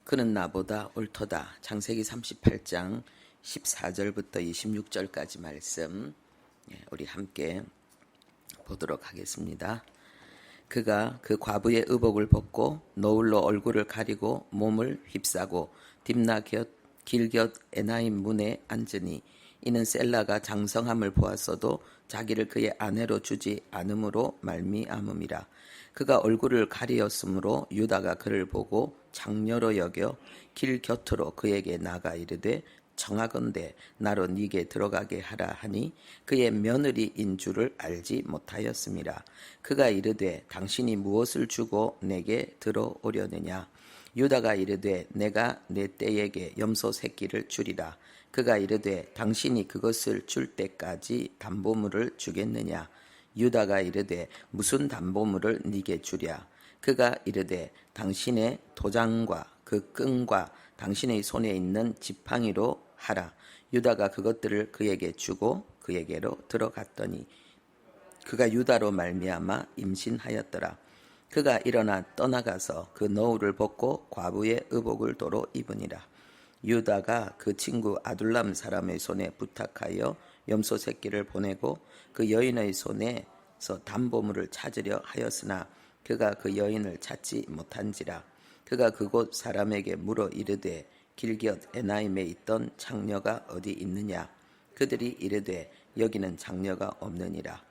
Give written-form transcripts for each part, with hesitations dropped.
그는 나보다 옳도다. 창세기 38장 14절부터 26절까지 말씀 우리 함께 보도록 하겠습니다. 그가 그 과부의 의복을 벗고 노울로 얼굴을 가리고 몸을 휩싸고 딥나 길곁 에나임 문에 앉으니 이는 셀라가 장성함을 보았어도 자기를 그의 아내로 주지 않음으로 말미암음이라. 그가 얼굴을 가리었으므로 유다가 그를 보고 장녀로 여겨 길 곁으로 그에게 나가 이르되 청하건대 나로 네게 들어가게 하라 하니 그의 며느리인 줄을 알지 못하였음이라. 그가 이르되 당신이 무엇을 주고 내게 들어오려느냐. 유다가 이르되 내가 내 떼에게 염소 새끼를 주리라. 그가 이르되 당신이 그것을 줄 때까지 담보물을 주겠느냐. 유다가 이르되 무슨 담보물을 네게 주랴. 그가 이르되 당신의 도장과 그 끈과 당신의 손에 있는 지팡이로 하라. 유다가 그것들을 그에게 주고 그에게로 들어갔더니 그가 유다로 말미암아 임신하였더라. 그가 일어나 떠나가서 그 노울을 벗고 과부의 의복을 도로 입으니라. 유다가 그 친구 아둘람 사람의 손에 부탁하여 염소 새끼를 보내고 그 여인의 손에서 담보물을 찾으려 하였으나 그가 그 여인을 찾지 못한지라. 그가 그곳 사람에게 물어 이르되 길곁 에나임에 있던 장녀가 어디 있느냐. 그들이 이르되 여기는 장녀가 없느니라.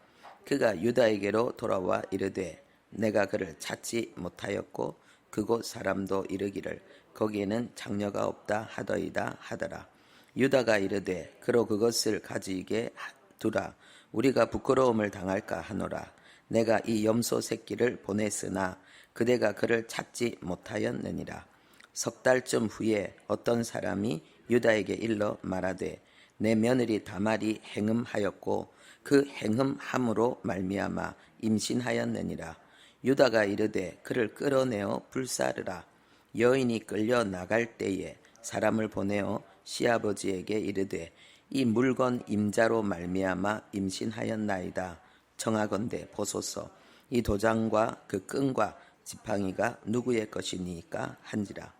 그가 유다에게로 돌아와 이르되 내가 그를 찾지 못하였고 그곳 사람도 이르기를 거기에는 장녀가 없다 하더이다 하더라. 유다가 이르되 그로 그것을 가지게 두라. 우리가 부끄러움을 당할까 하노라. 내가 이 염소 새끼를 보냈으나 그대가 그를 찾지 못하였느니라. 석 달쯤 후에 어떤 사람이 유다에게 일러 말하되 내 며느리 다말이 행음하였고 그 행음함으로 말미암아 임신하였느니라. 유다가 이르되 그를 끌어내어 불사르라. 여인이 끌려 나갈 때에 사람을 보내어 시아버지에게 이르되 이 물건 임자로 말미암아 임신하였나이다. 청하건대 보소서. 이 도장과 그 끈과 지팡이가 누구의 것이니까 한지라.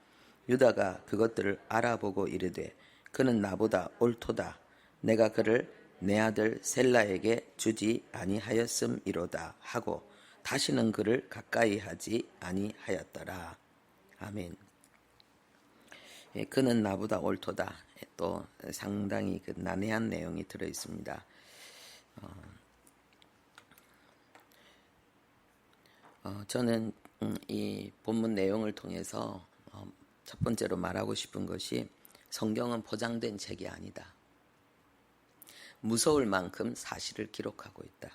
유다가 그것들을 알아보고 이르되 그는 나보다 옳도다. 내가 그를 내 아들 셀라에게 주지 아니하였음이로다 하고 다시는 그를 가까이 하지 아니하였더라. 아멘. 그는 나보다 옳도다. 또 상당히 그 난해한 내용이 들어 있습니다. 저는 이 본문 내용을 통해서 첫 번째로 말하고 싶은 것이 성경은 포장된 책이 아니다. 무서울 만큼 사실을 기록하고 있다.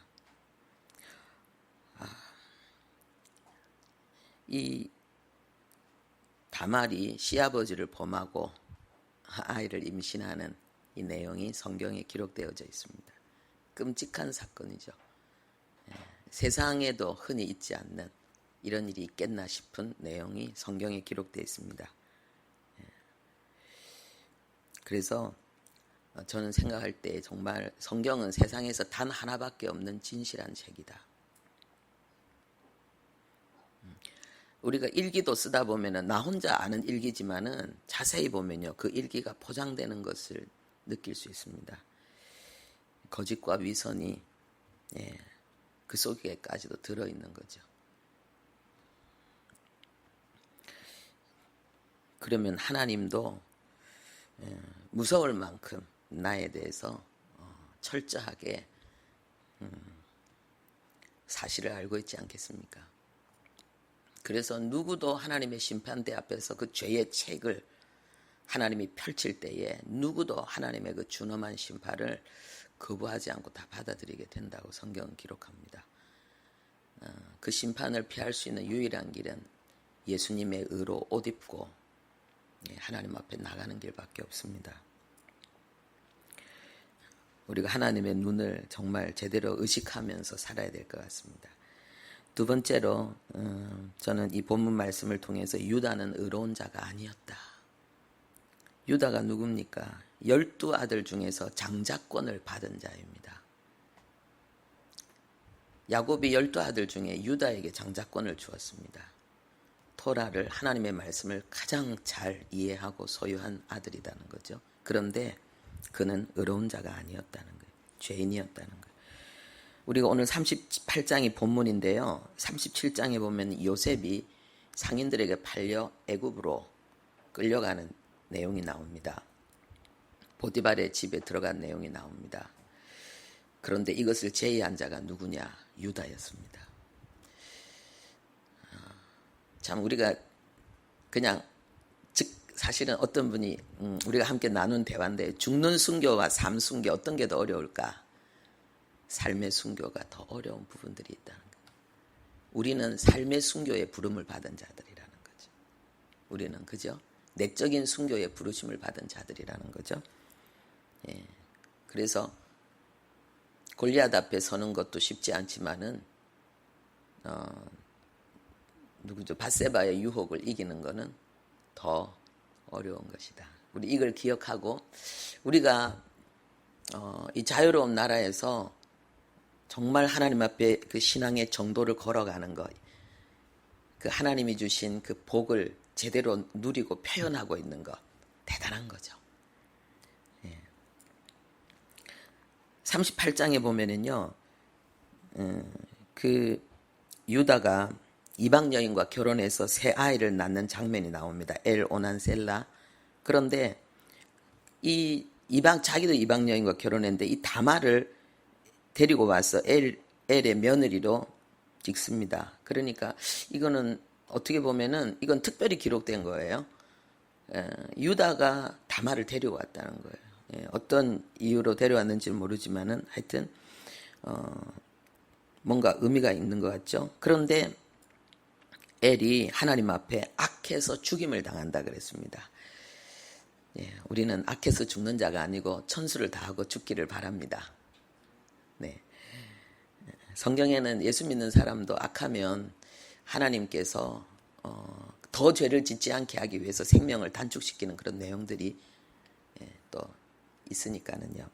이 다말이 시아버지를 범하고 아이를 임신하는 이 내용이 성경에 기록되어져 있습니다. 끔찍한 사건이죠. 세상에도 흔히 있지 않는 이런 일이 있겠나 싶은 내용이 성경에 기록되어 있습니다. 그래서 저는 생각할 때 정말 성경은 세상에서 단 하나밖에 없는 진실한 책이다. 우리가 일기도 쓰다 보면은 나 혼자 아는 일기지만은 자세히 보면요, 그 일기가 포장되는 것을 느낄 수 있습니다. 거짓과 위선이 그 속에까지도 들어있는 거죠. 그러면 하나님도 무서울 만큼 나에 대해서 철저하게 사실을 알고 있지 않겠습니까? 그래서 누구도 하나님의 심판대 앞에서 그 죄의 책을 하나님이 펼칠 때에 누구도 하나님의 그 준엄한 심판을 거부하지 않고 다 받아들이게 된다고 성경은 기록합니다. 그 심판을 피할 수 있는 유일한 길은 예수님의 의로 옷 입고 하나님 앞에 나가는 길밖에 없습니다. 우리가 하나님의 눈을 정말 제대로 의식하면서 살아야 될 것 같습니다. 두 번째로 저는 이 본문 말씀을 통해서 유다는 의로운 자가 아니었다. 유다가 누굽니까? 12아들 중에서 장자권을 받은 자입니다. 야곱이 12아들 중에 유다에게 장자권을 주었습니다. 토라를 하나님의 말씀을 가장 잘 이해하고 소유한 아들이라는 거죠. 그런데 그는 의로운 자가 아니었다는 거예요. 죄인이었다는 거예요. 우리가 오늘 38장이 본문인데요. 37장에 보면 요셉이 상인들에게 팔려 애굽으로 끌려가는 내용이 나옵니다. 보디발의 집에 들어간 내용이 나옵니다. 그런데 이것을 제의한 자가 누구냐? 유다였습니다. 참 우리가 그냥 사실은 어떤 분이 우리가 함께 나눈 대화인데 죽는 순교와 삶 순교 어떤 게 더 어려울까? 삶의 순교가 더 어려운 부분들이 있다는 거예요. 우리는 삶의 순교의 부름을 받은 자들이라는 거죠. 우리는 그죠? 내적인 순교의 부르심을 받은 자들이라는 거죠. 예. 그래서 골리앗 앞에 서는 것도 쉽지 않지만은 누구죠? 밧세바의 유혹을 이기는 것은 더 어려운 것이다. 우리 이걸 기억하고 우리가 이 자유로운 나라에서 정말 하나님 앞에 그 신앙의 정도를 걸어가는 것, 그 하나님이 주신 그 복을 제대로 누리고 표현하고 있는 것, 대단한 거죠. 38장에 보면은요, 그 유다가 이방 여인과 결혼해서 새 아이를 낳는 장면이 나옵니다. 엘 오난 셀라. 그런데 자기도 이방 여인과 결혼했는데 이 다말을 데리고 와서 엘의 며느리로 찍습니다. 그러니까 이거는 어떻게 보면은 이건 특별히 기록된 거예요. 유다가 다말을 데려왔다는 거예요. 어떤 이유로 데려왔는지는 모르지만은 하여튼 뭔가 의미가 있는 것 같죠. 그런데 엘이 하나님 앞에 악해서 죽임을 당한다 그랬습니다. 우리는 악해서 죽는 자가 아니고 천수를 다하고 죽기를 바랍니다. 네. 성경에는 예수 믿는 사람도 악하면 하나님께서 더 죄를 짓지 않게 하기 위해서 생명을 단축시키는 그런 내용들이 또 있으니까는요.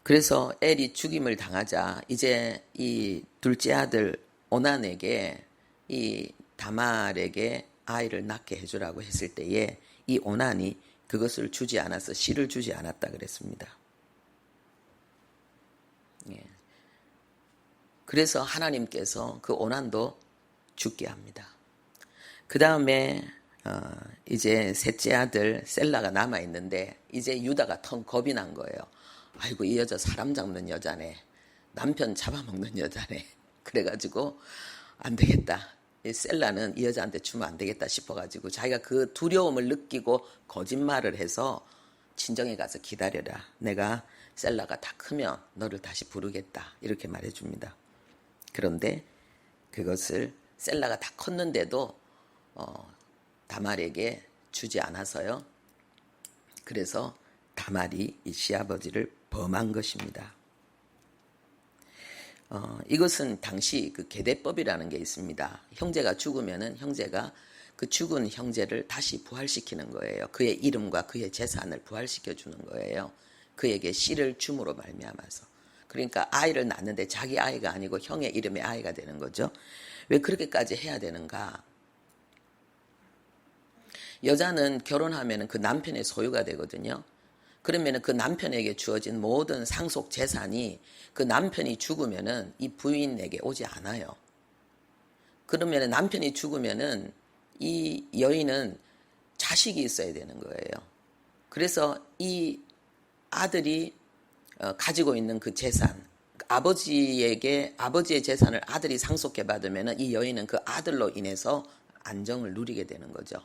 그래서 엘이 죽임을 당하자 이제 이 둘째 아들 오난에게 이 다말에게 아이를 낳게 해주라고 했을 때에 이 오난이 그것을 주지 않아서 씨를 주지 않았다 그랬습니다. 그래서 하나님께서 그 오난도 죽게 합니다. 그 다음에 이제 셋째 아들 셀라가 남아 있는데 이제 유다가 텅 겁이 난 거예요. 아이고 이 여자 사람 잡는 여자네. 남편 잡아먹는 여자네. 그래가지고 안 되겠다. 이 셀라는 이 여자한테 주면 안 되겠다 싶어가지고 자기가 그 두려움을 느끼고 거짓말을 해서 친정에 가서 기다려라. 내가 셀라가 다 크면 너를 다시 부르겠다. 이렇게 말해줍니다. 그런데 그것을 셀라가 다 컸는데도 다말에게 주지 않아서요. 그래서 다말이 이 시아버지를 범한 것입니다. 이것은 당시 그 계대법이라는 게 있습니다. 형제가 죽으면은 형제가 그 죽은 형제를 다시 부활시키는 거예요. 그의 이름과 그의 재산을 부활시켜 주는 거예요. 그에게 씨를 줌으로 말미암아서. 그러니까 아이를 낳는데 자기 아이가 아니고 형의 이름의 아이가 되는 거죠. 왜 그렇게까지 해야 되는가? 여자는 결혼하면 그 남편의 소유가 되거든요. 그러면 그 남편에게 주어진 모든 상속 재산이 그 남편이 죽으면은 이 부인에게 오지 않아요. 그러면 남편이 죽으면은 이 여인은 자식이 있어야 되는 거예요. 그래서 이 아들이 가지고 있는 그 재산, 아버지의 재산을 아들이 상속해 받으면은 이 여인은 그 아들로 인해서 안정을 누리게 되는 거죠.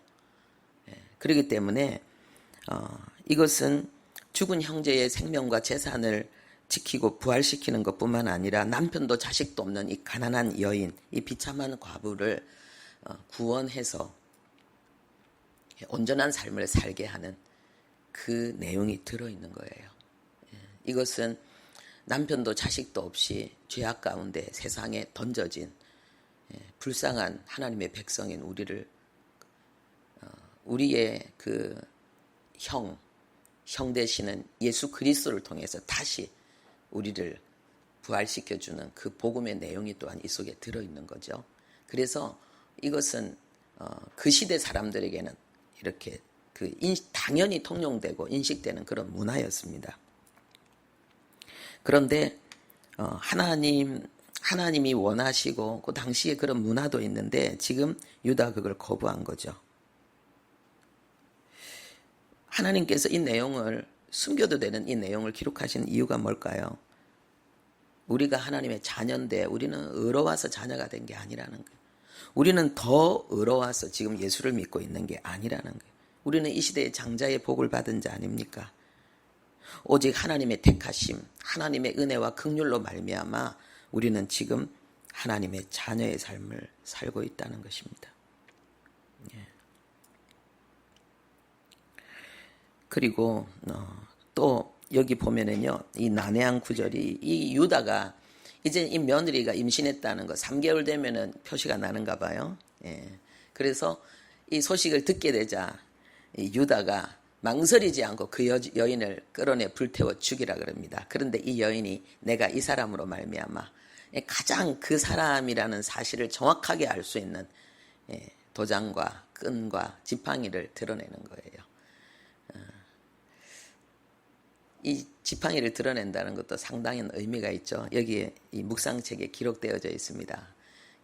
그렇기 때문에 이것은 죽은 형제의 생명과 재산을 지키고 부활시키는 것뿐만 아니라 남편도 자식도 없는 이 가난한 여인, 이 비참한 과부를 구원해서 온전한 삶을 살게 하는 그 내용이 들어있는 거예요. 이것은 남편도 자식도 없이 죄악 가운데 세상에 던져진 불쌍한 하나님의 백성인 우리의 그 형 되시는 예수 그리스도를 통해서 다시 우리를 부활시켜주는 그 복음의 내용이 또한 이 속에 들어있는 거죠. 그래서 이것은 그 시대 사람들에게는 이렇게 당연히 통용되고 인식되는 그런 문화였습니다. 그런데 하나님이 원하시고 그 당시에 그런 문화도 있는데 지금 유다가 그걸 거부한 거죠. 하나님께서 이 내용을 숨겨도 되는 이 내용을 기록하신 이유가 뭘까요? 우리가 하나님의 자녀인데 우리는 의로워서 자녀가 된 게 아니라는 거예요. 우리는 더 의로워서 지금 예수를 믿고 있는 게 아니라는 거예요. 우리는 이 시대의 장자의 복을 받은 자 아닙니까? 오직 하나님의 택하심, 하나님의 은혜와 긍휼로 말미암아 우리는 지금 하나님의 자녀의 삶을 살고 있다는 것입니다. 예. 그리고 또 여기 보면은요, 이 난해한 구절이 이 유다가 이제 이 며느리가 임신했다는 거 3개월 되면은 표시가 나는가 봐요. 예. 그래서 이 소식을 듣게 되자 이 유다가 망설이지 않고 그 여인을 끌어내 불태워 죽이라 그럽니다. 그런데 이 여인이 내가 이 사람으로 말미암아 가장 그 사람이라는 사실을 정확하게 알 수 있는 도장과 끈과 지팡이를 드러내는 거예요. 이 지팡이를 드러낸다는 것도 상당히 의미가 있죠. 여기에 이 묵상책에 기록되어져 있습니다.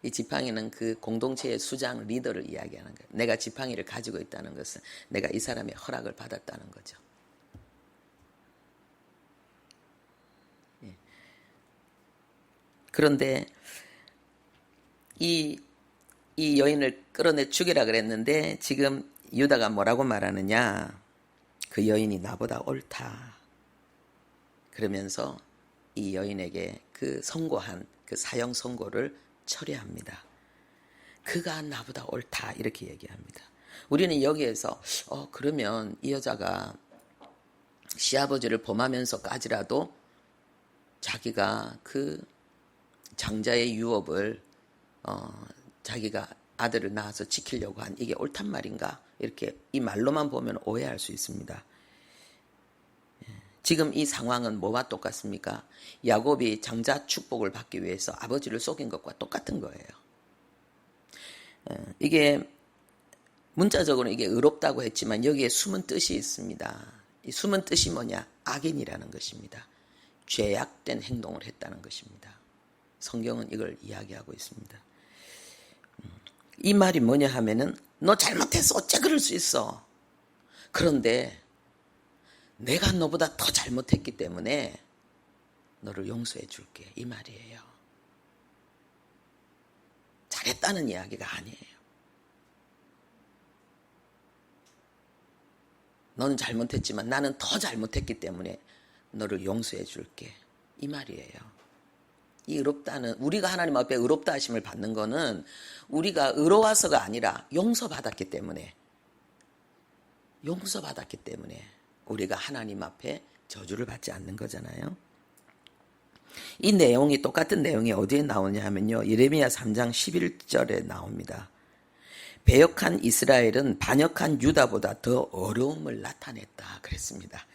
이 지팡이는 그 공동체의 수장 리더를 이야기하는 거예요. 내가 지팡이를 가지고 있다는 것은 내가 이 사람의 허락을 받았다는 거죠. 예. 그런데 이 여인을 끌어내 죽이라 그랬는데 지금 유다가 뭐라고 말하느냐? 그 여인이 나보다 옳다. 그러면서 이 여인에게 그 선고한 그 사형 선고를 철회합니다. 그가 나보다 옳다 이렇게 얘기합니다. 우리는 여기에서 그러면 이 여자가 시아버지를 범하면서까지라도 자기가 그 장자의 유업을 자기가 아들을 낳아서 지키려고 한 이게 옳단 말인가? 이렇게 이 말로만 보면 오해할 수 있습니다. 지금 이 상황은 뭐와 똑같습니까? 야곱이 장자 축복을 받기 위해서 아버지를 속인 것과 똑같은 거예요. 이게 문자적으로 이게 의롭다고 했지만 여기에 숨은 뜻이 있습니다. 이 숨은 뜻이 뭐냐? 악인이라는 것입니다. 죄악된 행동을 했다는 것입니다. 성경은 이걸 이야기하고 있습니다. 이 말이 뭐냐 하면은 너 잘못했어. 어째 그럴 수 있어. 그런데 내가 너보다 더 잘못했기 때문에 너를 용서해 줄게. 이 말이에요. 잘했다는 이야기가 아니에요. 너는 잘못했지만 나는 더 잘못했기 때문에 너를 용서해 줄게. 이 말이에요. 이 의롭다는, 우리가 하나님 앞에 의롭다 하심을 받는 거는 우리가 의로워서가 아니라 용서받았기 때문에 우리가 하나님 앞에 저주를 받지 않는 거잖아요. 이 내용이 똑같은 내용이 어디에 나오냐 하면요. 예레미야 3장 11절에 나옵니다. 배역한 이스라엘은 반역한 유다보다 더 어려움을 나타냈다 그랬습니다.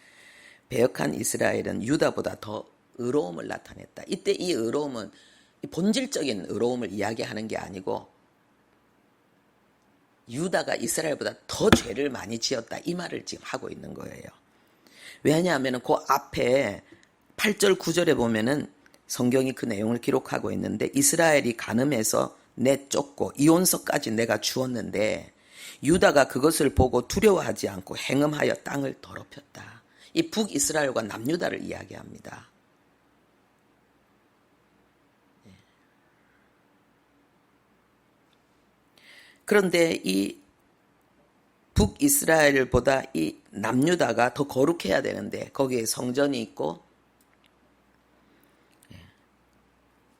배역한 이스라엘은 유다보다 더 의로움을 나타냈다. 이때 이 의로움은 본질적인 의로움을 이야기하는 게 아니고 유다가 이스라엘보다 더 죄를 많이 지었다. 이 말을 지금 하고 있는 거예요. 왜냐하면 그 앞에 8절 9절에 보면은 성경이 그 내용을 기록하고 있는데 이스라엘이 간음해서 내쫓고 이혼서까지 내가 주었는데 유다가 그것을 보고 두려워하지 않고 행음하여 땅을 더럽혔다. 이 북이스라엘과 남유다를 이야기합니다. 그런데 이 북이스라엘보다 이 남유다가 더 거룩해야 되는데 거기에 성전이 있고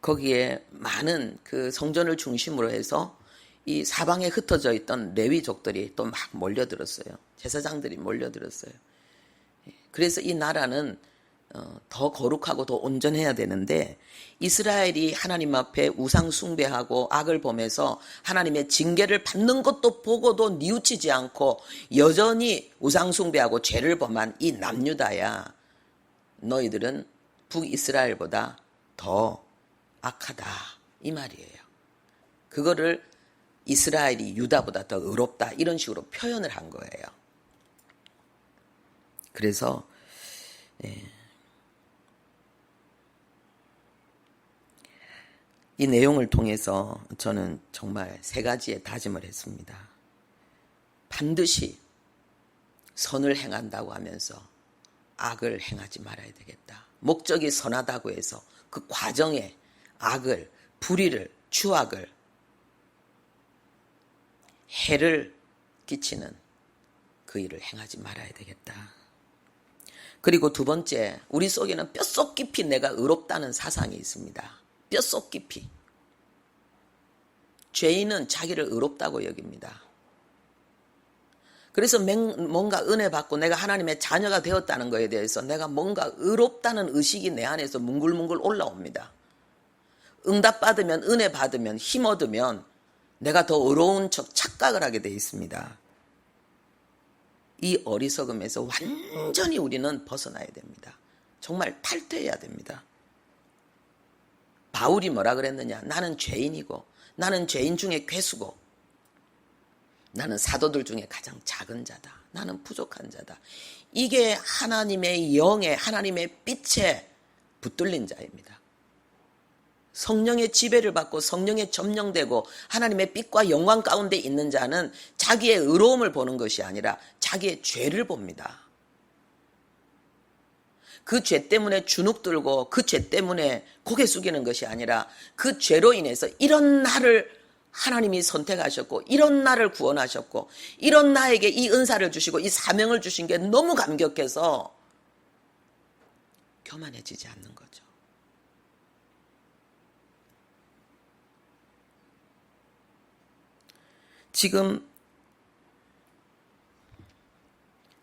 거기에 많은 그 성전을 중심으로 해서 이 사방에 흩어져 있던 레위족들이 또 막 몰려들었어요. 제사장들이 몰려들었어요. 그래서 이 나라는 더 거룩하고 더 온전해야 되는데 이스라엘이 하나님 앞에 우상 숭배하고 악을 범해서 하나님의 징계를 받는 것도 보고도 뉘우치지 않고 여전히 우상 숭배하고 죄를 범한 이 남유다야, 너희들은 북이스라엘보다 더 악하다 이 말이에요. 그거를 이스라엘이 유다보다 더 의롭다 이런 식으로 표현을 한 거예요. 그래서 이 내용을 통해서 저는 정말 세 가지의 다짐을 했습니다. 반드시 선을 행한다고 하면서 악을 행하지 말아야 되겠다. 목적이 선하다고 해서 그 과정에 악을, 불의를, 추악을, 해를 끼치는 그 일을 행하지 말아야 되겠다. 그리고 두 번째, 우리 속에는 뼛속 깊이 내가 의롭다는 사상이 있습니다. 뼛속 깊이. 죄인은 자기를 의롭다고 여깁니다. 그래서 뭔가 은혜 받고 내가 하나님의 자녀가 되었다는 것에 대해서 내가 뭔가 의롭다는 의식이 내 안에서 뭉글뭉글 올라옵니다. 응답받으면, 은혜 받으면, 힘 얻으면 내가 더 의로운 척 착각을 하게 되어 있습니다. 이 어리석음에서 완전히 우리는 벗어나야 됩니다. 정말 탈퇴해야 됩니다. 바울이 뭐라 그랬느냐? 나는 죄인이고, 나는 죄인 중에 괴수고, 나는 사도들 중에 가장 작은 자다. 나는 부족한 자다. 이게 하나님의 영에, 하나님의 빛에 붙들린 자입니다. 성령의 지배를 받고 성령에 점령되고 하나님의 빛과 영광 가운데 있는 자는 자기의 의로움을 보는 것이 아니라 자기의 죄를 봅니다. 그 죄 때문에 주눅 들고 그 죄 때문에 고개 숙이는 것이 아니라 그 죄로 인해서 이런 나를 하나님이 선택하셨고 이런 나를 구원하셨고 이런 나에게 이 은사를 주시고 이 사명을 주신 게 너무 감격해서 교만해지지 않는 거죠. 지금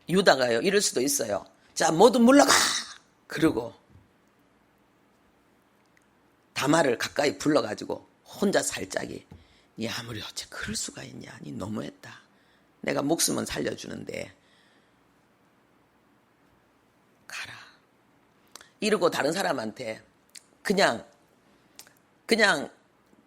유다가요, 이럴 수도 있어요. 자, 모두 물러가! 그러고 다말을 가까이 불러가지고 혼자 살짝이 니 아무리 어째 그럴 수가 있냐? 니 너무했다. 내가 목숨은 살려주는데 가라. 이러고 다른 사람한테 그냥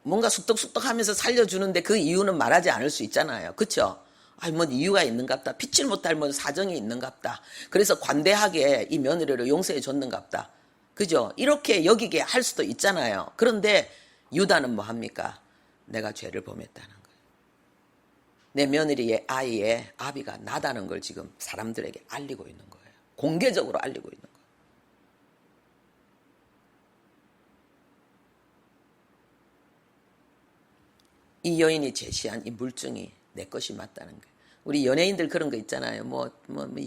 뭔가 숙덕숙덕 하면서 살려주는데 그 이유는 말하지 않을 수 있잖아요. 그렇죠? 아니 뭐 이유가 있는갑다. 피칠 못할 뭐 사정이 있는갑다. 그래서 관대하게 이 며느리를 용서해 줬는갑다. 그죠? 이렇게 여기게 할 수도 있잖아요. 그런데 유다는 뭐 합니까? 내가 죄를 범했다는 거예요. 내 며느리의 아이의 아비가 나다는 걸 지금 사람들에게 알리고 있는 거예요. 공개적으로 알리고 있는 거예요. 이 여인이 제시한 이 물증이 내 것이 맞다는 거예요. 우리 연예인들 그런 거 있잖아요. 뭐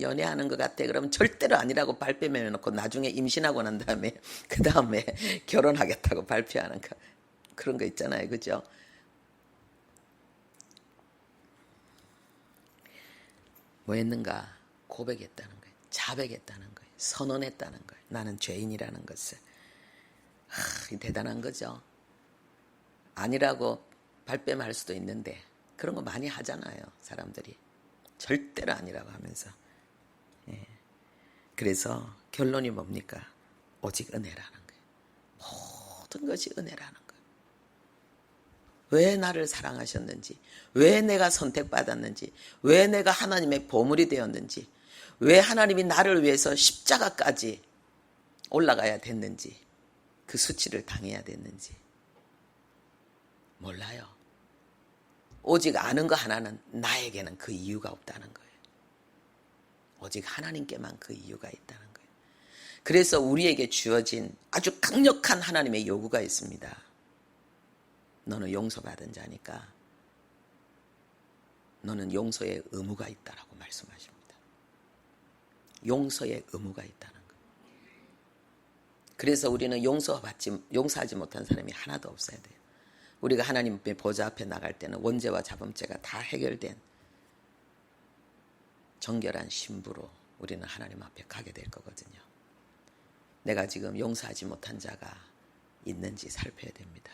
연애하는 것 같아. 그러면 절대로 아니라고 발뺌해 놓고 나중에 임신하고 난 다음에 그 다음에 결혼하겠다고 발표하는 거. 그런 거 있잖아요. 그죠? 뭐 했는가? 고백했다는 거예요. 자백했다는 거예요. 선언했다는 거예요. 나는 죄인이라는 것을. 대단한 거죠. 아니라고 발뺌할 수도 있는데 그런 거 많이 하잖아요. 사람들이. 절대로 아니라고 하면서. 예. 그래서 결론이 뭡니까? 오직 은혜라는 거예요. 모든 것이 은혜라는 거예요. 왜 나를 사랑하셨는지, 왜 내가 선택받았는지, 왜 내가 하나님의 보물이 되었는지, 왜 하나님이 나를 위해서 십자가까지 올라가야 됐는지, 그 수치를 당해야 됐는지 몰라요. 오직 아는 거 하나는 나에게는 그 이유가 없다는 거예요. 오직 하나님께만 그 이유가 있다는 거예요. 그래서 우리에게 주어진 아주 강력한 하나님의 요구가 있습니다. 너는 용서받은 자니까 너는 용서의 의무가 있다라고 말씀하십니다. 용서의 의무가 있다는 거예요. 그래서 우리는 용서하지 못한 사람이 하나도 없어야 돼요. 우리가 하나님의 보좌 앞에 나갈 때는 원죄와 자범죄가 다 해결된 정결한 신부로 우리는 하나님 앞에 가게 될 거거든요. 내가 지금 용서하지 못한 자가 있는지 살펴야 됩니다.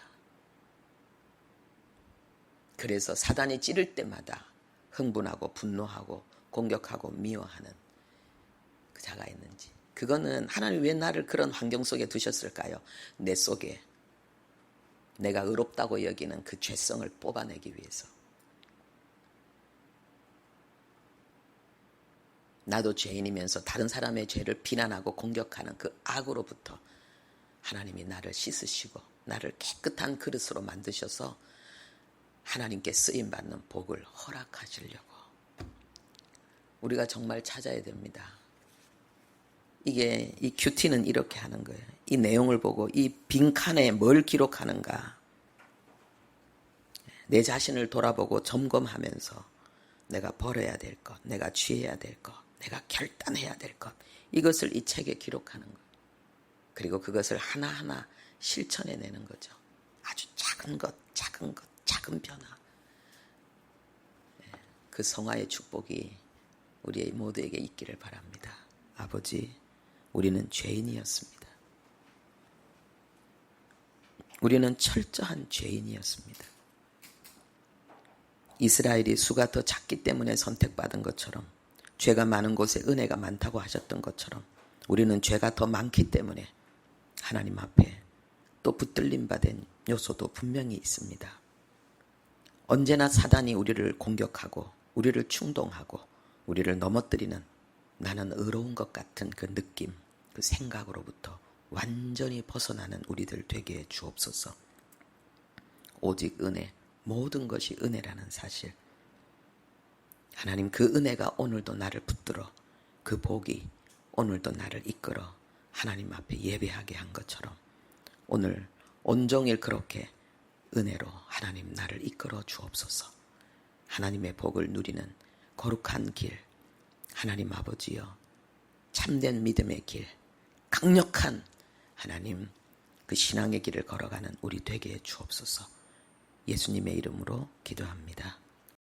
그래서 사단이 찌를 때마다 흥분하고 분노하고 공격하고 미워하는 그 자가 있는지. 그거는 하나님 왜 나를 그런 환경 속에 두셨을까요? 내 속에 내가 의롭다고 여기는 그 죄성을 뽑아내기 위해서. 나도 죄인이면서 다른 사람의 죄를 비난하고 공격하는 그 악으로부터 하나님이 나를 씻으시고 나를 깨끗한 그릇으로 만드셔서 하나님께 쓰임받는 복을 허락하시려고. 우리가 정말 찾아야 됩니다. 이 큐티는 이렇게 하는 거예요. 이 내용을 보고 이 빈칸에 뭘 기록하는가. 내 자신을 돌아보고 점검하면서 내가 버려야 될 것, 내가 취해야 될 것, 내가 결단해야 될 것, 이것을 이 책에 기록하는 거예요. 그리고 그것을 하나하나 실천해내는 거죠. 아주 작은 것, 작은 것, 작은 변화. 그 성화의 축복이 우리 모두에게 있기를 바랍니다. 아버지, 우리는 죄인이었습니다. 우리는 철저한 죄인이었습니다. 이스라엘이 수가 더 작기 때문에 선택받은 것처럼, 죄가 많은 곳에 은혜가 많다고 하셨던 것처럼, 우리는 죄가 더 많기 때문에 하나님 앞에 또 붙들림 받은 요소도 분명히 있습니다. 언제나 사단이 우리를 공격하고 우리를 충동하고 우리를 넘어뜨리는 나는 의로운 것 같은 그 느낌, 그 생각으로부터 완전히 벗어나는 우리들 되게 해 주옵소서. 오직 은혜, 모든 것이 은혜라는 사실. 하나님, 그 은혜가 오늘도 나를 붙들어, 그 복이 오늘도 나를 이끌어 하나님 앞에 예배하게 한 것처럼 오늘 온종일 그렇게 은혜로 하나님 나를 이끌어 주옵소서. 하나님의 복을 누리는 거룩한 길, 하나님 아버지여, 참된 믿음의 길, 강력한 하나님 그 신앙의 길을 걸어가는 우리 되게 해 주옵소서. 예수님의 이름으로 기도합니다.